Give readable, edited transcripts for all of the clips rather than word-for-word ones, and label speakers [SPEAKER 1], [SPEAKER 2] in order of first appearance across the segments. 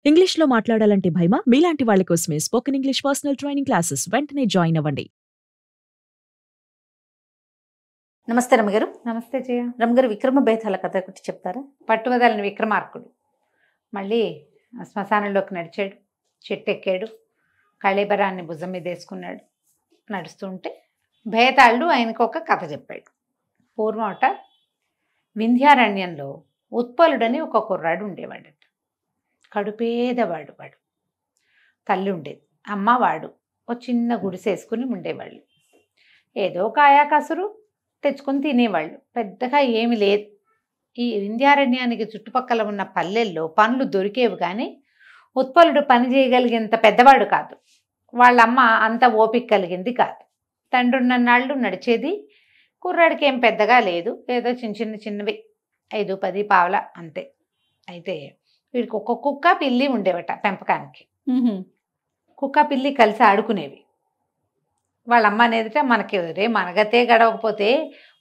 [SPEAKER 1] ఇంగ్లీష్‌లో మాట్లాడాలంటే భయమా? మీలాంటి వాళ్ళ కోసమే spoken English personal training classes వెంటనే జాయిన్ అవ్వండి.
[SPEAKER 2] నమస్తే రమగారు.
[SPEAKER 3] నమస్తే జయ.
[SPEAKER 2] రమగారు, విక్రమ బేతాళ కథ ఒకటి చెప్తారా?
[SPEAKER 3] పట్టువదలని విక్రమార్కుడు మళ్ళీ శ్మశానంలోకి నడిచాడు, చెట్టు ఎక్కాడు, కళేబరాన్ని భుజం మీద వేసుకున్నాడు. నడుస్తుంటే బేతాళుడు ఆయనకు ఒక కథ చెప్పాడు. పూర్వమట వింధ్యారణ్యంలో ఉత్పలుడని ఒక కుర్రాడు ఉండేవాడట. కడుపేదవాడు. వాడు తల్లి ఉండేది, అమ్మ వాడు ఒక చిన్న గుడిసేసుకుని ఉండేవాళ్ళు. ఏదో కాయా కసురు తెచ్చుకొని తినేవాళ్ళు. పెద్దగా ఏమి లేదు. ఈ వింధ్యారణ్యానికి చుట్టుపక్కల ఉన్న పల్లెల్లో పనులు దొరికేవి, కానీ ఉత్పలుడు పని చేయగలిగేంత పెద్దవాడు కాదు. వాళ్ళమ్మ అంత ఓపిక కలిగింది కాదు. తండ్రి ఉన్నన్నాళ్ళు నడిచేది. కుర్రాడికి ఏం పెద్దగా లేదు, ఏదో చిన్నవి 5-10 పావల అంతే. అయితే వీడికి ఒక కుక్క పిల్లి ఉండేవట పెంపకానికి. కుక్క పిల్లి కలిసి ఆడుకునేవి. వాళ్ళ అమ్మ అనేదిట, మనగతే గడవకపోతే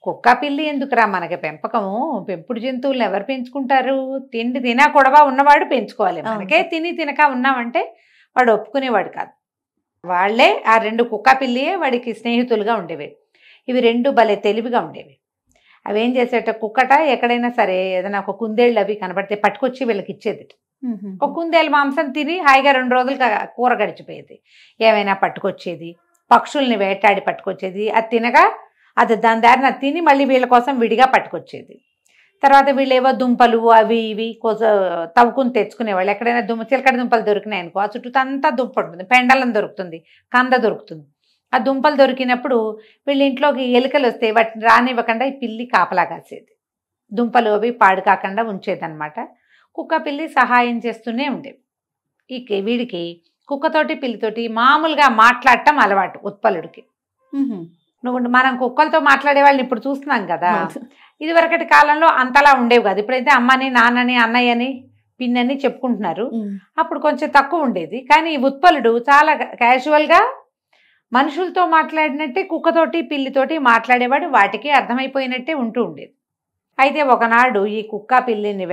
[SPEAKER 3] కుక్క పిల్లి ఎందుకురా మనకి పెంపకము, పెంపుడు జంతువులను ఎవరు పెంచుకుంటారు? తిండి తినా కొడవా ఉన్నవాడు పెంచుకోవాలి. మనకే తినక ఉన్నామంటే వాడు ఒప్పుకునేవాడు కాదు. వాళ్లే ఆ 2 కుక్క పిల్లియే వాడికి స్నేహితులుగా ఉండేవి. ఇవి 2 భలే తెలివిగా ఉండేవి. అవి ఏం చేసేట, కుక్కట ఎక్కడైనా సరే ఏదైనా ఒక కుందేళ్ళు అవి కనబడితే పట్టుకొచ్చి వీళ్ళకి ఇచ్చేది. ఒక కుందేలు మాంసం తిని హాయిగా 2 రోజులు కూర గడిచిపోయేది. ఏమైనా పట్టుకొచ్చేది, పక్షుల్ని వేటాడి పట్టుకొచ్చేది. అది తినగా అది దాని దారిన తిని మళ్ళీ వీళ్ళ కోసం విడిగా పట్టుకొచ్చేది. తర్వాత వీళ్ళేవో దుంపలు అవి ఇవి తవ్వుకుని తెచ్చుకునేవాళ్ళు. ఎక్కడైనా చిలకడ దుంపలు దొరికినాయి అనుకో, ఆ చుట్టూ అంతా దుంప ఉంటుంది, పెండలం దొరుకుతుంది, కంద దొరుకుతుంది. ఆ దుంపలు దొరికినప్పుడు వీళ్ళ ఇంట్లోకి ఎలుకలు వస్తే వాటిని రానివ్వకుండా ఈ పిల్లి కాపలా కాసేది. దుంపలు అవి పాడు కాకుండా ఉంచేదన్నమాట. కుక్క పిల్లి సహాయం చేస్తూనే ఉండేవి. వీడికి కుక్కతోటి పిల్లితోటి మామూలుగా మాట్లాడటం అలవాటు ఉత్పలుడికి. మనం కుక్కలతో మాట్లాడే వాళ్ళని ఇప్పుడు చూస్తున్నాం కదా. ఇది వరకటి కాలంలో అంతలా ఉండేవి కాదు. ఇప్పుడైతే అమ్మని, నాన్నని, అన్నయ్యని, పిన్నని చెప్పుకుంటున్నారు. అప్పుడు కొంచెం తక్కువ ఉండేది. కానీ ఈ ఉత్పలుడు చాలా క్యాజువల్గా మనుషులతో మాట్లాడినట్టే కుక్కతోటి పిల్లితోటి మాట్లాడేవాడు. వాటికి అర్థమైపోయినట్టే ఉంటూ ఉండేది. అయితే ఒకనాడు ఈ కుక్క పిల్లిని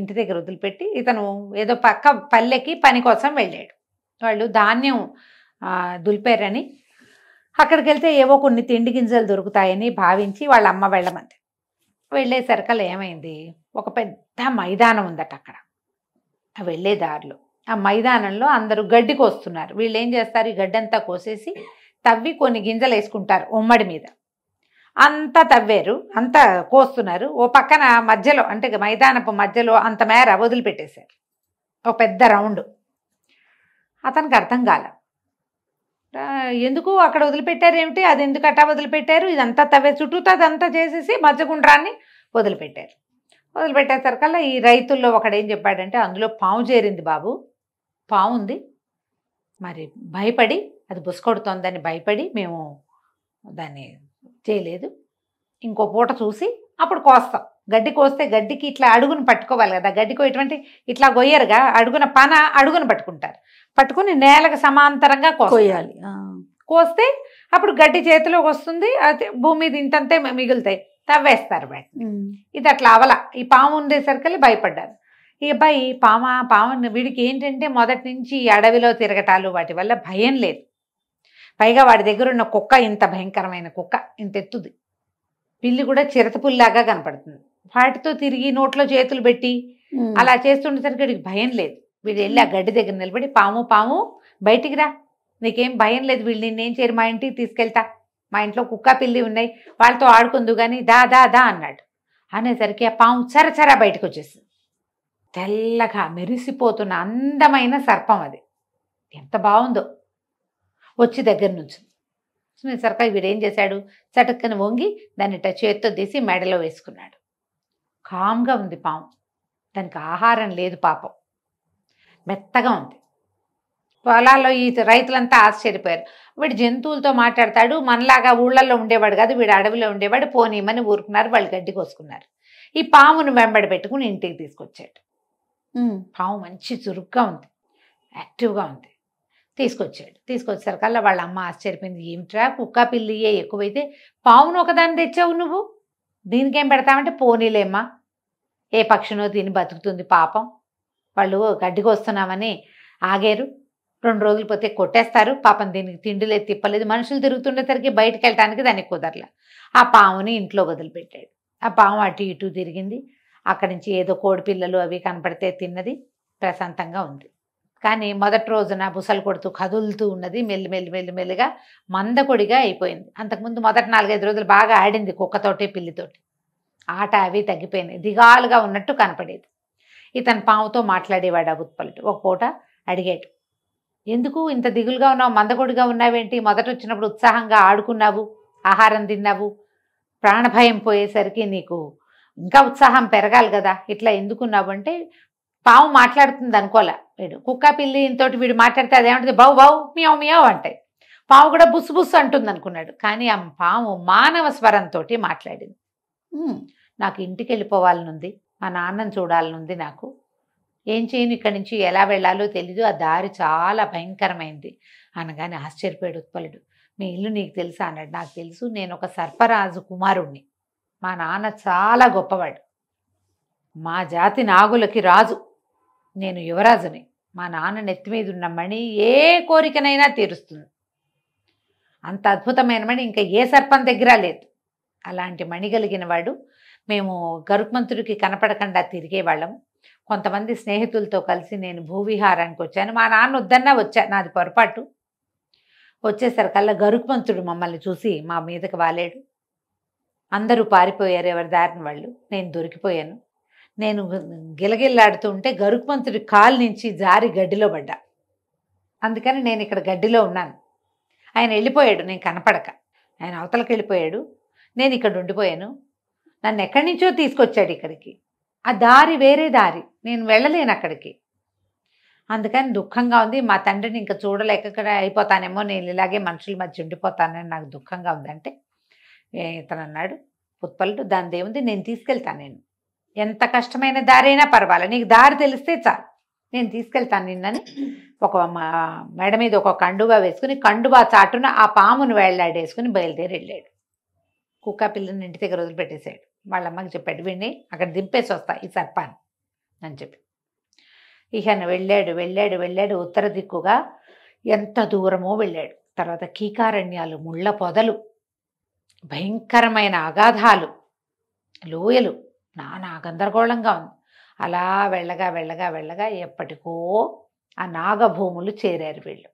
[SPEAKER 3] ఇంటి దగ్గర వదిలిపెట్టి ఇతను ఏదో పక్క పల్లెకి పని కోసం వెళ్ళాడు. వాళ్ళు ధాన్యం దులిపారని అక్కడికి వెళ్తే ఏవో కొన్ని తిండి గింజలు దొరుకుతాయని భావించి వాళ్ళ అమ్మ వెళ్ళమంది. వెళ్ళేసరికల్లా ఏమైంది, ఒక పెద్ద మైదానం ఉందట అక్కడ. వెళ్ళే దారిలో ఆ మైదానంలో అందరూ గడ్డి కోస్తున్నారు. వీళ్ళు ఏం చేస్తారు, ఈ గడ్డంతా కోసేసి తవ్వి కొన్ని గింజలు వేసుకుంటారు ఉమ్మడి మీద. అంతా తవ్వారు, అంతా కోస్తున్నారు. ఓ పక్కన మధ్యలో, అంటే మైదానపు మధ్యలో అంత మేర వదిలిపెట్టేశారు, ఒక పెద్ద రౌండ్. అతనికి అర్థం కాల, ఎందుకు అక్కడ వదిలిపెట్టారు ఏమిటి, అది ఎందుకు అట్టా వదిలిపెట్టారు, ఇదంతా తవ్వే చుట్టూతో అదంతా చేసేసి మధ్యగుండ్రాన్ని వదిలిపెట్టారు. వదిలిపెట్టేసరికల్లా ఈ రైతుల్లో ఒకడేం చెప్పాడంటే, అందులో పాము చేరింది బాబు, పాము ఉంది, మరి భయపడి అది బుసకొడుతోందని భయపడి మేము దాన్ని చేయలేదు, ఇంకో పూట చూసి అప్పుడు కోస్తాం. గడ్డి కోస్తే గడ్డికి ఇట్లా అడుగును పట్టుకోవాలి కదా, గడ్డికో ఎటువంటి ఇట్లా గొయ్యరుగా అడుగును పట్టుకుంటారు, పట్టుకుని నేలకు సమాంతరంగా కోయాలి. కోస్తే అప్పుడు గడ్డి చేతిలోకి వస్తుంది, అది భూమి మీద ఇంతంతే మిగులుతాయి, తవ్వేస్తారు వాటిని. ఇది అట్లా అవల. ఈ పాము ఉండేసరికి భయపడ్డారు. ఈ అబ్బాయి పాము వీడికి ఏంటంటే మొదటి నుంచి అడవిలో తిరగటాలు వాటి వల్ల భయం లేదు. పైగా వాడి దగ్గర ఉన్న కుక్క ఇంత భయంకరమైన కుక్క, ఇంత ఎత్తుది. పిల్లి కూడా చిరతపుల్లాగా కనపడుతుంది. వాటితో తిరిగి నోట్లో చేతులు పెట్టి అలా చేస్తుండేసరికి వీడికి భయం లేదు. వీడు వెళ్ళి ఆ గడ్డి దగ్గర నిలబడి, పాము బయటికి రా, నీకేం భయం లేదు, వీళ్ళు నిన్నేం చేయరు, మా ఇంటికి తీసుకెళ్తా, మా ఇంట్లో కుక్క పిల్లి ఉన్నాయి, వాళ్ళతో ఆడుకుందు కానీ దా దా దా అన్నాడు. అనేసరికి ఆ పాము చరచరా బయటకు వచ్చేసింది. తెల్లగా మెరిసిపోతున్న అందమైన సర్పం అది. ఎంత బాగుందో. వచ్చి దగ్గర నుంచి సరిగ్గా వీడేం చేశాడు, చటుక్కని వంగి దాన్ని చేత్తో తీసి మెడలో వేసుకున్నాడు. కామ్గా ఉంది పాము, దానికి ఆహారం లేదు పాపం, మెత్తగా ఉంది. పొలాల్లో ఈ రైతులంతా ఆశ్చర్యపోయారు. వీడు జంతువులతో మాట్లాడతాడు, మనలాగా ఊళ్ళల్లో ఉండేవాడు కాదు, వీడు అడవిలో ఉండేవాడు, పోనీమని ఊరుకున్నారు, వాళ్ళు గడ్డి కోసుకున్నారు. ఈ పామును వెంబడి పెట్టుకుని ఇంటికి తీసుకొచ్చాడు. పాము మంచి చురుగ్గా ఉంది, యాక్టివ్గా ఉంది. తీసుకొచ్చేసరికల్లా వాళ్ళ అమ్మ ఆశ్చర్యపోయింది, ఏమిట్రా కుక్క పిల్లియే ఎక్కువైతే పావును ఒకదాన్ని తెచ్చావు నువ్వు, దీనికేం పెడతామంటే, పోనీలేమ్మా ఏ పక్షినో తిని బతుకుతుంది పాపం, వాళ్ళు గడ్డికి వస్తున్నామని ఆగారు. 2 రోజులు పోతే కొట్టేస్తారు. పాపం దీనికి తిండి లేదు తిప్పలేదు. మనుషులు తిరుగుతుండేసరికి బయటకు వెళ్ళటానికి దానికి కుదరలే. ఆ పాముని ఇంట్లో వదిలిపెట్టాడు. ఆ పాము అటు ఇటు తిరిగింది. అక్కడి నుంచి ఏదో కోడి పిల్లలు అవి కనపడితే తిన్నది. ప్రశాంతంగా ఉంది. కానీ మొదటి రోజున బుసలు కొడుతూ కదులుతూ ఉన్నది. మెల్లిగా మందకొడిగా అయిపోయింది. అంతకుముందు మొదటి 4-5 రోజులు బాగా ఆడింది కుక్కతోటి పిల్లితోటి. ఆట అవి తగ్గిపోయినాయి. దిగాలుగా ఉన్నట్టు కనపడేది. ఇతను పాముతో మాట్లాడేవాడు ఆ ఉత్పలుడు. ఒక పూట అడిగాడు, ఎందుకు ఇంత దిగులుగా ఉన్నావు, మందకొడిగా ఉన్నావేంటి? మొదట వచ్చినప్పుడు ఉత్సాహంగా ఆడుకున్నావు, ఆహారం తిన్నావు, ప్రాణభయం పోయేసరికి నీకు ఇంకా ఉత్సాహం పెరగాలి కదా, ఇట్లా ఎందుకున్నావు అంటే, పాము మాట్లాడుతుంది అనుకోలే వీడు. కుక్క పిల్లి ఇంతోటి వీడు మాట్లాడితే అదేమంటుంది, బౌ బౌ మియావ్ మియావ్ అంటాయి. పాము కూడా బుస్సు బుస్సు అంటుంది అనుకున్నాడు. కానీ ఆ పాము మానవ స్వరంతో మాట్లాడింది. నాకు ఇంటికి వెళ్ళిపోవాలనుంది, మా నాన్నని చూడాలనుంది, నాకు ఏం చేయను, ఇక్కడి నుంచి ఎలా వెళ్ళాలో తెలీదు, ఆ దారి చాలా భయంకరమైంది అనగానే ఆశ్చర్యపోయాడు ఉత్పలుడు. మీ ఇల్లు నీకు తెలుసా అన్నాడు. నాకు తెలుసు, నేను ఒక సర్పరాజు కుమారుణ్ణి, మా నాన్న చాలా గొప్పవాడు, మా జాతి నాగులకి రాజు, నేను యువరాజుని, మా నాన్న నెత్తి మీద ఉన్న మణి ఏ కోరికనైనా తీరుస్తుంది, అంత అద్భుతమైన మణి ఇంకా ఏ సర్పం దగ్గర లేదు, అలాంటి మణి కలిగిన వాడు. మేము గరుత్మంతుడికి కనపడకుండా తిరిగేవాళ్ళం. కొంతమంది స్నేహితులతో కలిసి నేను భూవిహారానికి వచ్చాను, మా నాన్న వద్దన్నా వచ్చా, నాది పొరపాటు. వచ్చేసరికల్లా గరుత్మంతుడు మమ్మల్ని చూసి మా మీదకి వాలేడు. అందరూ పారిపోయారు ఎవరి దారిని వాళ్ళు. నేను దొరికిపోయాను. నేను గిలగిల్లాడుతూ ఉంటే గరుత్మంతుడి కాలు నుంచి జారి గడ్డిలో పడ్డా. అందుకని నేను ఇక్కడ గడ్డిలో ఉన్నాను. ఆయన వెళ్ళిపోయాడు, నేను కనపడక ఆయన అవతలకి వెళ్ళిపోయాడు. నేను ఇక్కడ ఉండిపోయాను. నన్ను ఎక్కడి నుంచో తీసుకొచ్చాడు ఇక్కడికి. ఆ దారి వేరే దారి, నేను వెళ్ళలేను అక్కడికి. అందుకని దుఃఖంగా ఉంది. మా తండ్రిని ఇంకా చూడలేక ఇక్కడ అయిపోతానేమో, నేను ఇలాగే మనుషుల మధ్య ఉండిపోతానని నాకు దుఃఖంగా ఉందంటే, ఇతను అన్నాడు ఉత్పలుడు, దాని దేవుంది, నేను తీసుకెళ్తాను, నేను ఎంత కష్టమైన దారి అయినా పర్వాలేదు, నీకు దారి తెలిస్తే చాలు, నేను తీసుకెళ్తాను నిన్నని ఒక మెడ మీద ఒక కండువా వేసుకుని కండువా చాటున ఆ పామును వేళ్లాడేసుకుని బయలుదేరి వెళ్ళాడు. కుక్క పిల్లని ఇంటి దగ్గర వదిలిపెట్టేశాడు. వాళ్ళ అమ్మకి చెప్పాడు, వీడిని అక్కడ దింపేసి వస్తా ఈ సర్పాన్ని అని చెప్పి. ఈయన వెళ్ళాడు ఉత్తర దిక్కుగా ఎంత దూరమో వెళ్ళాడు. తర్వాత కీకారణ్యాలు, ముళ్ళ పొదలు, భయంకరమైన అగాధాలు, లోయలు, నానా గందరగోళంగా ఉంది. అలా వెళ్ళగా ఎప్పటికో ఆ నాగభూములు చేరారు వీళ్ళు.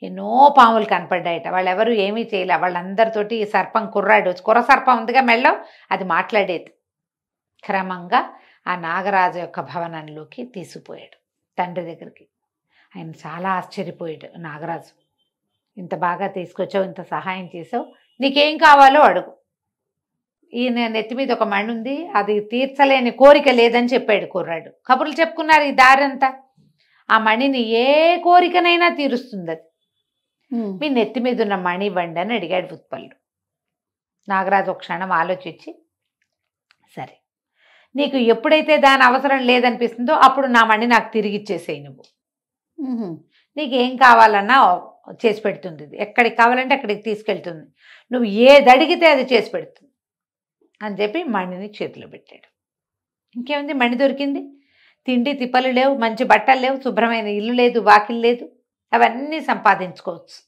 [SPEAKER 3] ఎన్నో పాములు కనపడ్డాయట. వాళ్ళెవరు ఏమీ చేయలే. వాళ్ళందరితోటి ఈ సర్పం కుర్ర సర్పం ఉందిగా మెళ్ళో, అది మాట్లాడేది. క్రమంగా ఆ నాగరాజు యొక్క భవనంలోకి తీసుకుపోయాడు తండ్రి దగ్గరికి. ఆయన చాలా ఆశ్చర్యపోయాడు. నాగరాజు, ఇంత బాగా తీసుకొచ్చావు, ఇంత సహాయం చేసావు, నీకేం కావాలో అడుగు. ఈయన నెత్తి మీద ఒక మణి ఉంది, అది తీర్చలేని కోరిక లేదని చెప్పాడు కుర్రాడు. కబుర్లు చెప్పుకున్నారు ఈ దారంతా. ఆ మణిని ఏ కోరికనైనా తీరుస్తుంది అది. మీ నెత్తి మీద ఉన్న మణి ఇవ్వండి అని అడిగాడు ఉత్పలుడు. నాగరాజు ఒక క్షణం ఆలోచించి, సరే నీకు ఎప్పుడైతే దాని అవసరం లేదనిపిస్తుందో అప్పుడు నా మణి నాకు తిరిగి ఇచ్చేసేయి, నువ్వు నీకేం కావాలన్నా చేసి పెడుతుంది, ఇది ఎక్కడికి కావాలంటే అక్కడికి తీసుకెళ్తుంది, నువ్వు ఏది అడిగితే అది చేసి పెడుతుంది అని చెప్పి మణిని చేతిలో పెట్టాడు. ఇంకేముంది, మణి దొరికింది. తిండి తిప్పలు లేవు, మంచి బట్టలు లేవు, శుభ్రమైన ఇల్లు లేదు, వాకిలు లేదు, అవన్నీ సంపాదించుకోవచ్చు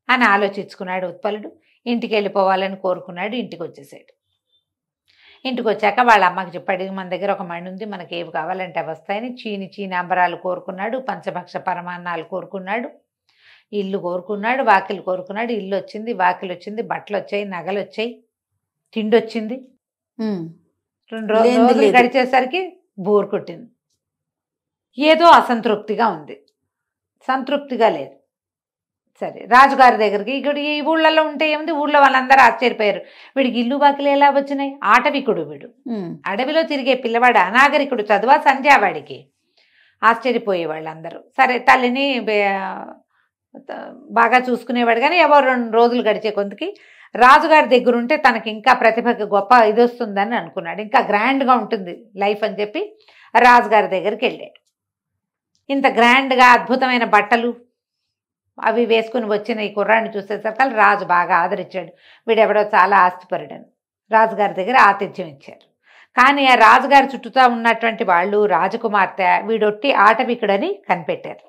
[SPEAKER 3] అని ఆలోచించుకున్నాడు ఉత్పలుడు. ఇంటికి వెళ్ళిపోవాలని కోరుకున్నాడు. ఇంటికి వచ్చేసాడు. ఇంటికి వచ్చాక వాళ్ళ అమ్మకి చెప్పాడు, మన దగ్గర ఒక మణి ఉంది, మనకి ఏవి కావాలంటే అవి వస్తాయని. చీని అంబరాలు కోరుకున్నాడు, పంచభక్ష పరమాన్నాలు కోరుకున్నాడు, ఇల్లు కోరుకున్నాడు, వాకిలు కోరుకున్నాడు. ఇల్లు వచ్చింది, వాకిలు వచ్చింది, బట్టలు వచ్చాయి, నగలు వచ్చాయి, తిండి వచ్చింది. 2 రోజులు గడిచేసరికి బోర్ కొట్టింది. ఏదో అసంతృప్తిగా ఉంది, సంతృప్తిగా లేదు. సరే రాజుగారి దగ్గరికి, ఇక్కడ ఈ ఊళ్ళల్లో ఉంటే ఏముంది, ఊళ్ళో వాళ్ళందరూ ఆశ్చర్యపోయారు. వీడికి ఇల్లు వాకిలు ఎలా వచ్చినాయి, ఆటవికుడు వీడు, అడవిలో తిరిగే పిల్లవాడు, అనాగరికుడు, చదువా సంధ్యా వాడికి. ఆశ్చర్యపోయే వాళ్ళందరూ. సరే తల్లిని బాగా చూసుకునేవాడు. కానీ ఎవరు 2 రోజులు గడిచే కొంతకి రాజుగారి దగ్గర ఉంటే తనకి ఇంకా ప్రతిభకి గొప్ప ఇది వస్తుందని అనుకున్నాడు, ఇంకా గ్రాండ్గా ఉంటుంది లైఫ్ అని చెప్పి రాజుగారి దగ్గరికి వెళ్ళాడు. ఇంత గ్రాండ్గా అద్భుతమైన బట్టలు అవి వేసుకుని వచ్చిన ఈ కుర్రాన్ని చూసేసరికి రాజు బాగా ఆదరించాడు. వీడెవడో చాలా ఆస్తిపరుడని రాజుగారి దగ్గర ఆతిథ్యం ఇచ్చారు. కానీ ఆ రాజుగారి చుట్టూతా ఉన్నటువంటి వాళ్ళు రాజకుమార్తె వీడొట్టి ఆటవికుడని కనిపెట్టారు.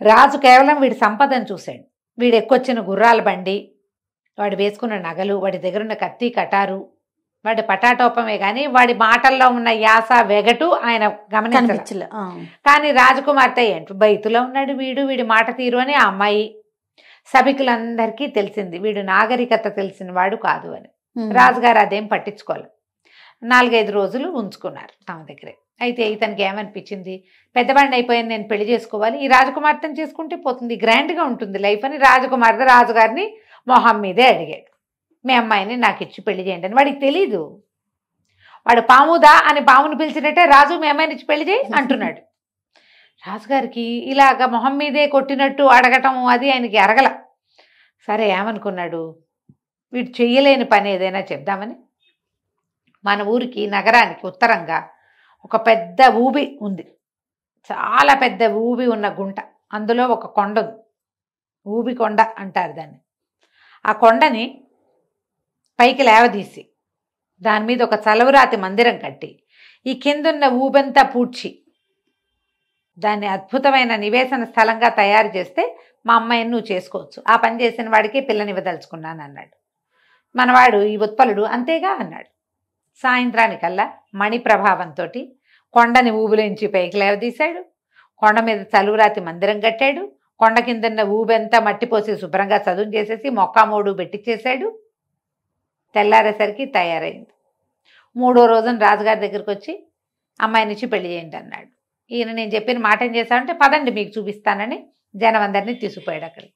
[SPEAKER 3] రాజు కేవలం వీడి సంపదను చూశాడు. వీడు ఎక్కొచ్చిన గుర్రాల బండి, వాడు వేసుకున్న నగలు, వాడి దగ్గర ఉన్న కత్తి కటారు, వాడి పటాటోపమే కానీ వాడి మాటల్లో ఉన్న యాస వెగటు ఆయన గమనించలే. కానీ రాజకుమార్తె ఏంటి బయతులో ఉన్నాడు వీడి మాట తీరు అని ఆ అమ్మాయి సభికులందరికీ తెలిసింది. వీడు నాగరికత తెలిసిన వాడు కాదు అని. రాజుగారు అదేం పట్టించుకోలేదు. 4-5 రోజులు ఉంచుకున్నారు తమ దగ్గరే. అయితే ఇతనికి ఏమనిపించింది, పెద్దవాడిని అయిపోయాను, నేను పెళ్లి చేసుకోవాలి, ఈ రాజకుమార్తెను చేసుకుంటే పోతుంది, గ్రాండ్గా ఉంటుంది లైఫ్ అని రాజకుమార్తె రాజుగారిని మొహం మీదే అడిగాడు. మీ అమ్మాయిని నాకు ఇచ్చి పెళ్లి చేయండి అని. వాడికి తెలీదు. వాడు పాముదా అని పామును పిలిచినట్టే రాజు మీ అమ్మాయిని ఇచ్చి పెళ్లి చేయి అంటున్నాడు. రాజుగారికి ఇలాగ మొహం మీదే కొట్టినట్టు అడగటం అది ఆయనకి అరగల. సరే ఏమనుకున్నాడు, వీడు చెయ్యలేని పని ఏదైనా చెప్దామని మన ఊరికి నగరానికి ఉత్తరంగా ఒక పెద్ద ఊబి ఉంది. చాలా పెద్ద ఊబి ఉన్న గుంట, అందులో ఒక కొండ ఉంది. ఊబి కొండ అంటారు దాన్ని. ఆ కొండని పైకి లేవదీసి దాని మీద ఒక చలవరాతి మందిరం కట్టి ఈ కిందున్న ఊబెంతా పూడ్చి దాన్ని అద్భుతమైన నివేశన స్థలంగా తయారు చేస్తే మా అమ్మాయిని నువ్వు చేసుకోవచ్చు, ఆ పని చేసిన వాడికి పిల్లనివ్వదలుచుకున్నాను అన్నాడు. మనవాడు ఈ ఉత్పలుడు అంతేగా అన్నాడు. సాయంత్రానికల్లా మణి ప్రభావంతో కొండని ఊబులోంచి పైకి లేవదీశాడు. కొండ మీద చలువురాతి మందిరం కట్టాడు. కొండ కిందన్న ఊబెంతా మట్టిపోసి శుభ్రంగా చదువు చేసేసి మొక్కామోడు పెట్టించేశాడు. తెల్లారేసరికి తయారైంది. 3వ రోజున రాజుగారి దగ్గరికి వచ్చి అమ్మాయినిచ్చి పెళ్లి చేయండి అన్నాడు. ఈయన నేను చెప్పిన మాట ఏం చేశానంటే పదండి మీకు చూపిస్తానని జనం అందరినీ తీసుకుపోయాడు. అక్కడికి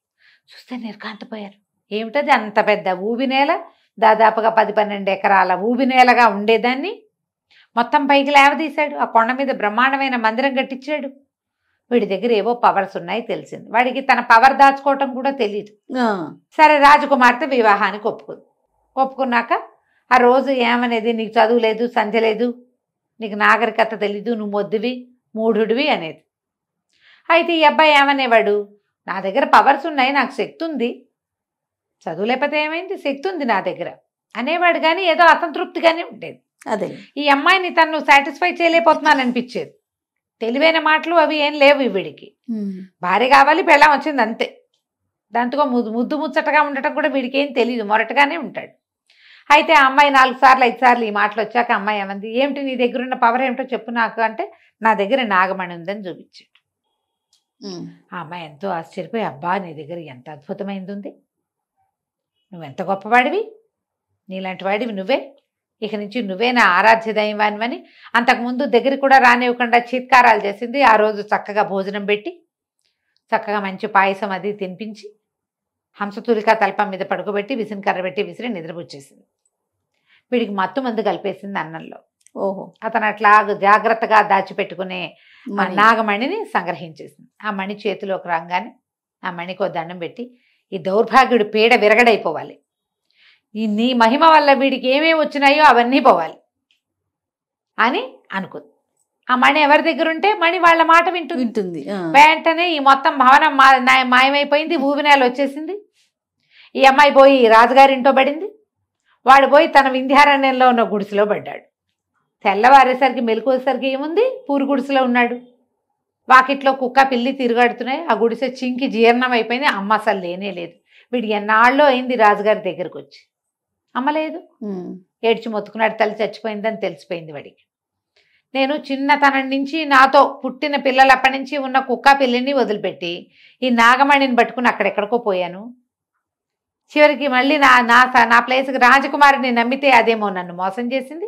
[SPEAKER 3] చూస్తే నిర్కాంతపోయారు. ఏమిటది అంత పెద్ద ఊబి నేల, దాదాపుగా 10-12 ఎకరాల ఊబి నేలగా ఉండేదాన్ని మొత్తం పైకి లేవదీశాడు. ఆ కొండ మీద బ్రహ్మాండమైన మందిరం కట్టించాడు. వీడి దగ్గర ఏవో పవర్స్ ఉన్నాయి తెలిసింది. వాడికి తన పవర్ దాచుకోవటం కూడా తెలియదు. సరే రాజకుమార్తె వివాహానికి ఒప్పుకున్నాక ఆ రోజు ఏమనేది, నీకు చదువు లేదు, సంధ్య లేదు, నీకు నాగరికత తెలీదు, నువ్వు మొద్దువి మూఢుడివి అనేది. అయితే ఈ అబ్బాయి ఏమనేవాడు, నా దగ్గర పవర్స్ ఉన్నాయి, నాకు శక్తి ఉంది, చదువు లేకపోతే ఏమైంది, శక్తి ఉంది నా దగ్గర అనేవాడు. కానీ ఏదో అసంతృప్తిగానే ఉండేది.
[SPEAKER 2] అదే ఈ
[SPEAKER 3] అమ్మాయిని తను సాటిస్ఫై చేయలేకపోతున్నాను అనిపించేది. తెలివైన మాటలు అవి ఏం లేవు వీడికి. భార్య కావాలి, పెళ్ళాం వచ్చింది అంతే. దాంతో ముద్దు ముచ్చటగా ఉండటం కూడా వీడికి ఏం తెలియదు, మొరటగానే ఉంటాడు. అయితే ఆ అమ్మాయి 4 సార్లు 5 సార్లు ఈ మాటలు వచ్చాక అమ్మాయి ఏమంది, ఏమిటి నీ దగ్గర ఉన్న పవర్ ఏమిటో చెప్పు నాకు అంటే, నా దగ్గర నాగమణి ఉందని చూపించాడు. ఆ అమ్మాయి ఎంతో ఆశ్చర్యపోయి, అబ్బా నీ దగ్గర ఎంత అద్భుతమైంది ఉంది, నువ్వెంత గొప్పవాడివి, నీలాంటి వాడివి నువ్వే, ఇక నుంచి నువ్వే నా ఆరాధ్య దైవానివని అంతకుముందు దగ్గర కూడా రానివ్వకుండా చీత్కారాలు చేసింది. ఆ రోజు చక్కగా భోజనం పెట్టి చక్కగా మంచి పాయసం అది తినిపించి హంసతూలిక తల్పం మీద పడుకోబెట్టి విసిరికర్ర పెట్టి విసిరి నిద్రపుచ్చేసింది. వీడికి మత్తు మందు కలిపేసింది అన్నంలో.
[SPEAKER 2] ఓహో.
[SPEAKER 3] అతను అట్లా జాగ్రత్తగా దాచిపెట్టుకునే నాగమణిని సంగ్రహించేసింది. ఆ మణి చేతిలోకి రాగానే ఆ మణికో దండం పెట్టి, ఈ దౌర్భాగ్యుడు పీడ విరగడైపోవాలి, ఈ నీ మహిమ వల్ల వీడికి ఏమేమి వచ్చినాయో అవన్నీ పోవాలి అని అనుకుంది. ఆ మణి ఎవరి దగ్గర ఉంటే మణి వాళ్ళ మాట వింటుంది. వెంటనే ఈ మొత్తం భవనం మాయమైపోయింది, ఊబినేలు వచ్చేసింది. ఈ అమ్మాయి పోయి రాజుగారి ఇంట్లో పడింది. వాడు పోయి తన వింధ్యారణ్యంలో ఉన్న గుడిసెలో పడ్డాడు. తెల్లవారేసరికి మెలకువసరికి ఏముంది, పూరు గుడిసెలో ఉన్నాడు. వాకిట్లో కుక్క పిల్లి తిరుగాడుతున్నాయి. ఆ గుడిసె చింకి జీర్ణం అయిపోయింది. అమ్మ అసలు లేనే లేదు. వీడు ఎన్నాళ్ళు అయింది రాజుగారి దగ్గరకు వచ్చి, అమ్మ లేదు. ఏడ్చి మొత్తుకున్నాడు. తల్లి చచ్చిపోయిందని తెలిసిపోయింది వాడికి. నేను చిన్నతనం నుంచి నాతో పుట్టిన పిల్లలప్పటి నుంచి ఉన్న కుక్క పిల్లిని వదిలిపెట్టి ఈ నాగమణిని పట్టుకుని అక్కడెక్కడికో పోయాను. చివరికి మళ్ళీ నా ప్లేస్కి రాజకుమారిని నమ్మితే అదేమో నన్ను మోసం చేసింది.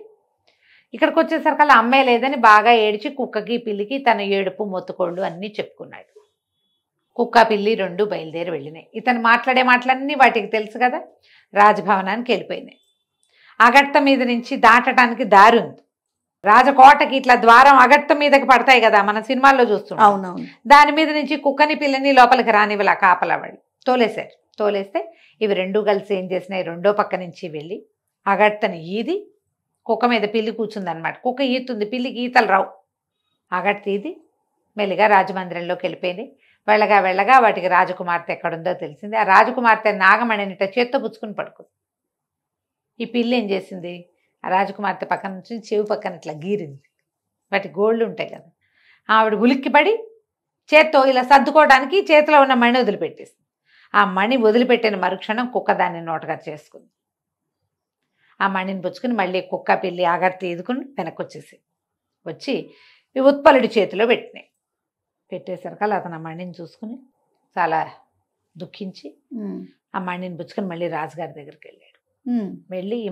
[SPEAKER 3] ఇక్కడికి వచ్చేసరికల్లా అమ్మాయి లేదని బాగా ఏడ్చి కుక్కకి పిల్లికి తన ఏడుపు మొత్తుకోళ్ళు అన్నీ చెప్పుకున్నాడు. కుక్క పిల్లి 2 బయలుదేరి వెళ్ళినాయి. ఇతను మాట్లాడే మాటలన్నీ వాటికి తెలుసు కదా. రాజభవనానికి వెళ్ళిపోయినాయి. అగట్ట మీద నుంచి దాటడానికి దారి ఉంది. రాజకోటకి ఇట్లా ద్వారం అగట్ట మీదకి పడతాయి కదా, మన సినిమాల్లో చూస్తున్నాం.
[SPEAKER 2] అవునవును.
[SPEAKER 3] దాని మీద నుంచి కుక్కని పిల్లని లోపలికి రానివ్వలా కాపలా వాళ్ళు తోలేశారు. తోలేస్తే ఇవి 2 కలిసి ఏం చేసినాయి, రెండో పక్క నుంచి వెళ్ళి అగట్టని ఈది కుక్క మీద పిల్లి కూర్చుంది అనమాట. కుక్క ఈతుంది, పిల్లికి ఈతలు రావు. అగట్ట ఈది మెల్లిగా రాజమందిరంలోకి వెళ్ళిపోయింది. వెళ్ళగా వెళ్ళగా వాటికి రాజకుమార్తె ఎక్కడుందో తెలిసింది. ఆ రాజకుమార్తె నాగమణినిట చేత్తో పుచ్చుకుని పడుకుంది. ఈ పిల్లి ఏం చేసింది, ఆ రాజకుమార్తె పక్కన నుంచి చెవి పక్కన ఇట్లా గీరింది. వాటి గోళ్ళు ఉంటాయి కదా. ఆవిడ ఉలిక్కిపడి చేత్తో ఇలా సర్దుకోవడానికి చేతిలో ఉన్న మణి వదిలిపెట్టేసింది. ఆ మణి వదిలిపెట్టిన మరుక్షణం కుక్క దాన్ని నోటగా చేసుకుంది. ఆ మణిని పుచ్చుకుని మళ్ళీ కుక్క పిల్లి ఆగర్తి ఎదుకుని వెనక్కి వచ్చి ఈ ఉత్పలుడి చేతిలో పెట్టేసరికి అతను ఆ మణిని చూసుకుని చాలా దుఃఖించి ఆ మణిని పుచ్చుకొని మళ్ళీ రాజుగారి దగ్గరికి వెళ్ళాడు.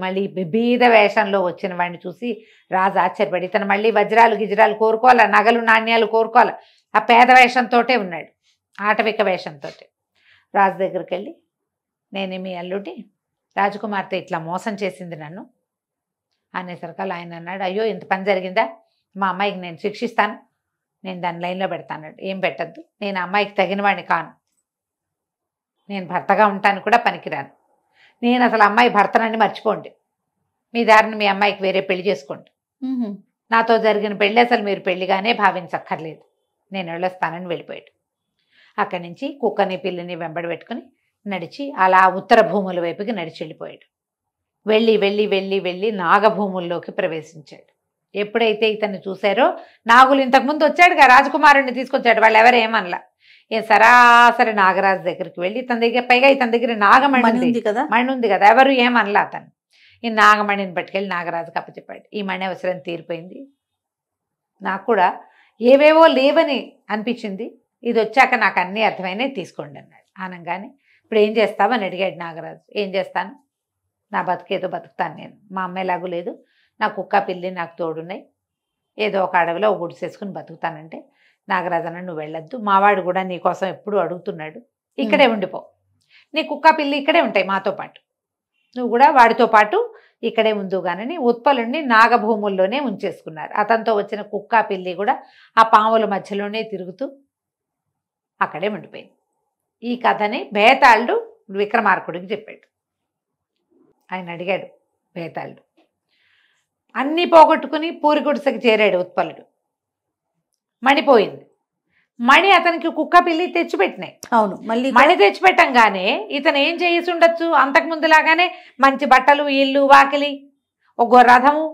[SPEAKER 3] మళ్ళీ బీద వేషంలో వచ్చిన వాడిని చూసి రాజు ఆశ్చర్యపడి, ఇతను మళ్ళీ వజ్రాలు గిజ్రాలు కోరుకోవాలా, నగలు నాణ్యాలు కోరుకోవాలా, ఆ పేద వేషంతోటే ఉన్నాడు, ఆటవిక వేషంతో. రాజు దగ్గరికి వెళ్ళి, నేను మీ అల్లుడి రాజకుమార్తె ఇట్లా మోసం చేసింది నన్ను అనేసరికల్ ఆయన అన్నాడు, అయ్యో ఇంత పని జరిగిందా, మా అమ్మాయికి నేను శిక్షిస్తాను, నేను దాని లైన్లో పెడతాను. ఏం పెట్టద్దు, నేను అమ్మాయికి తగిన వాడిని కాను, నేను భర్తగా ఉంటాను కూడా పనికిరాను, నేను అసలు అమ్మాయి భర్తనని మర్చిపోండి, మీ దారిని మీ అమ్మాయికి వేరే పెళ్లి చేసుకోండి, నాతో జరిగిన పెళ్ళి అసలు మీరు పెళ్లిగానే భావించక్కర్లేదు, నేను వెళ్ళొస్తానని వెళ్ళిపోయాడు. అక్కడి నుంచి కుక్కని పిల్లిని వెంబడి పెట్టుకుని నడిచి అలా ఉత్తర భూముల వైపుకి నడిచి వెళ్ళిపోయాడు. వెళ్ళి నాగభూముల్లోకి ప్రవేశించాడు. ఎప్పుడైతే ఇతన్ని చూశారో, నాగులు ఇంతకుముందు వచ్చాడుగా రాజకుమారుడిని తీసుకొచ్చాడు, వాళ్ళు ఎవరు ఏమనలా. సరాసరి నాగరాజు దగ్గరికి వెళ్ళి ఇతని దగ్గర, పైగా ఇతని దగ్గర నాగమణి ఉంది కదా, ఎవరు ఏమనలా. అతను ఈ నాగమణిని పట్టుకెళ్ళి నాగరాజుకి అప్పచెప్పాడు. ఈ మణి అవసరం తీరిపోయింది, నాకు కూడా ఏవేవో లేవని అనిపించింది, ఇది వచ్చాక నాకు అన్నీ అర్థమైనాయి, తీసుకోండి అన్నాడు. అనగానే ఇప్పుడు ఏం చేస్తావని అడిగాడు నాగరాజు. ఏం చేస్తాను, నా బతుకేదో బతుకుతాను, నేను మా అమ్మాయిలాగు లేదు, నా కుక్క పిల్లి నాకు తోడున్నాయి, ఏదో ఒక అడవిలో ఒక గుడిసేసుకుని బతుకుతానంటే, నాగరాజు అన్న నువ్వు వెళ్ళొద్దు, మావాడు కూడా నీ కోసం ఎప్పుడు అడుగుతున్నాడు, ఇక్కడే ఉండిపో, నీ కుక్క పిల్లి ఇక్కడే ఉంటాయి మాతో పాటు, నువ్వు కూడా వాడితో పాటు ఇక్కడే ఉందుగానని ఉత్పలుణ్ణి నాగభూముల్లోనే ఉంచేసుకున్నారు. అతనితో వచ్చిన కుక్క పిల్లి కూడా ఆ పాముల మధ్యలోనే తిరుగుతూ అక్కడే ఉండిపోయింది. ఈ కథని బేతాళుడు విక్రమార్కుడికి చెప్పాడు. ఆయన అడిగాడు బేతాళుడు, అన్నీ పోగొట్టుకుని పూరి గుడిసెకి చేరాడు ఉత్పలుడు, మణిపోయింది, మణి అతనికి కుక్క పిల్లి తెచ్చిపెట్టినాయి.
[SPEAKER 2] అవును, మళ్ళీ
[SPEAKER 3] మణి తెచ్చిపెట్టంగానే ఇతను ఏం చేసి ఉండొచ్చు, అంతకుముందులాగానే మంచి బట్టలు, ఇల్లు, వాకిలి, ఒక రథము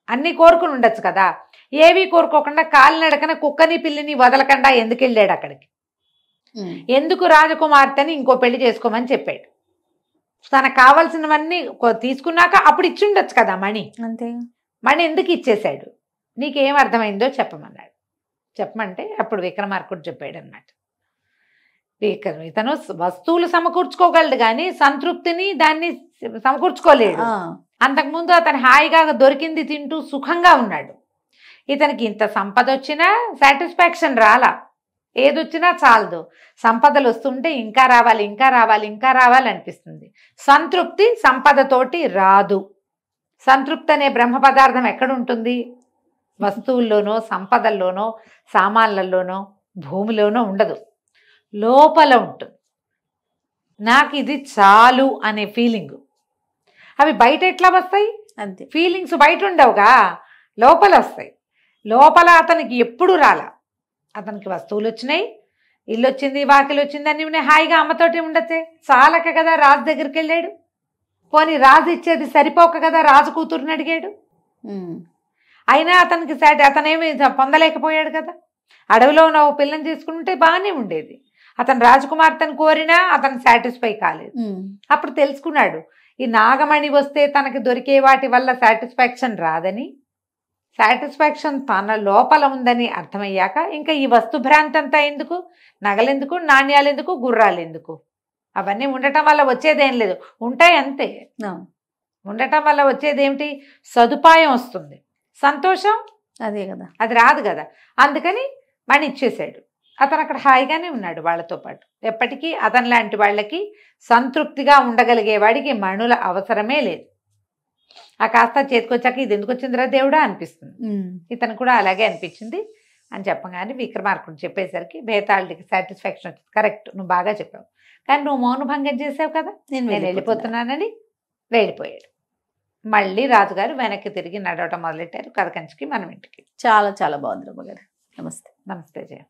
[SPEAKER 3] అన్నీ కోరుకుని ఉండొచ్చు కదా. ఏవి కోరుకోకుండా కాలినడకన కుక్కని పిల్లిని వదలకుండా ఎందుకు వెళ్ళాడు అక్కడికి, ఎందుకు రాజకుమార్తెని ఇంకో పెళ్లి చేసుకోమని చెప్పాడు. తనకు కావాల్సినవన్నీ తీసుకున్నాక అప్పుడు ఇచ్చి ఉండొచ్చు కదా మణి.
[SPEAKER 2] అంతే,
[SPEAKER 3] మణి ఎందుకు ఇచ్చేశాడు, నీకేం అర్థమైందో చెప్పమన్నాడు. చెప్పమంటే అప్పుడు విక్రమార్కుడు చెప్పాడు అన్నమాట. ఇతను వస్తువులు సమకూర్చుకోగలడు కానీ సంతృప్తిని దాన్ని సమకూర్చుకోలేడు. అంతకుముందు అతను హాయిగా దొరికింది తింటూ సుఖంగా ఉన్నాడు. ఇతనికి ఇంత సంపద వచ్చినా సాటిస్ఫాక్షన్ రాలా, ఏదొచ్చినా చాలదు, సంపదలు వస్తుంటే ఇంకా రావాలి ఇంకా రావాలి ఇంకా రావాలి అనిపిస్తుంది. సంతృప్తి సంపదతోటి రాదు. సంతృప్తి అనే బ్రహ్మ పదార్థం ఎక్కడుంటుంది, వస్తువుల్లోనో సంపదల్లోనో సామాన్లలోనో భూమిలోనో ఉండదు, లోపల ఉంటుంది. నాకు ఇది చాలు అనే ఫీలింగు, అవి బయట ఎట్లా వస్తాయి,
[SPEAKER 2] అంతే
[SPEAKER 3] ఫీలింగ్స్ బయట ఉండవుగా, లోపల వస్తాయి. లోపల అతనికి ఎప్పుడు రాలా, అతనికి వస్తువులు వచ్చినాయి, ఇల్లు వచ్చింది, వాకిలు వచ్చింది, అన్ని హాయిగా అమ్మతోటి ఉండొచ్చే, చాలక కదా రాజు దగ్గరికి వెళ్ళాడు. పోనీ రాజు ఇచ్చేది సరిపోక కదా రాజు కూతురుని అడిగాడు. అయినా అతనికి అతనేమి పొందలేకపోయాడు కదా. అడవిలో ఉన్న ఓ పిల్లని తీసుకుంటే బాగానే ఉండేది, అతను రాజకుమార్తెను కోరినా అతను సాటిస్ఫై కాలేదు. అప్పుడు తెలుసుకున్నాడు, ఈ నాగమణి వస్తే తనకి దొరికే వాటి వల్ల సాటిస్ఫాక్షన్ రాదని, సాటిస్ఫాక్షన్ తన లోపల ఉందని అర్థమయ్యాక ఇంకా ఈ వస్తుభ్రాంతి అంతా ఎందుకు, నగలెందుకు, నాణ్యాలు ఎందుకు, గుర్రాలు ఎందుకు, అవన్నీ ఉండటం వల్ల వచ్చేదేం లేదు, ఉంటాయి అంతే. ఉండటం వల్ల వచ్చేది ఏమిటి, సదుపాయం వస్తుంది, సంతోషం
[SPEAKER 2] అదే కదా, అది
[SPEAKER 3] రాదు కదా. అందుకని మణి ఇచ్చేసాడు. అతను అక్కడ హాయిగానే ఉన్నాడు వాళ్ళతో పాటు. ఎప్పటికీ అతని లాంటి వాళ్ళకి సంతృప్తిగా ఉండగలిగే వాడికి మణుల అవసరమే లేదు. ఆ కాస్త చేతికొచ్చాక ఇది ఎందుకు వచ్చిందిరా దేవుడా అనిపిస్తుంది. ఇతను కూడా అలాగే అనిపించింది అని చెప్పగానే విక్రమార్కుడు చెప్పేసరికి బేతాళుడికి సాటిస్ఫాక్షన్ వచ్చింది. కరెక్ట్, నువ్వు బాగా చెప్పావు, కానీ నువ్వు మౌనభంగం చేసావు కదా, నేను వెళ్ళిపోతున్నానని వెళ్ళిపోయాడు. మళ్ళీ రాజుగారు వెనక్కి తిరిగి నడవటం మొదలెట్టారు. కథ కంచికి మనం ఇంటికి.
[SPEAKER 2] చాలా చాలా బాగుంది రమ్మ గారు. నమస్తే.
[SPEAKER 3] నమస్తే జయ.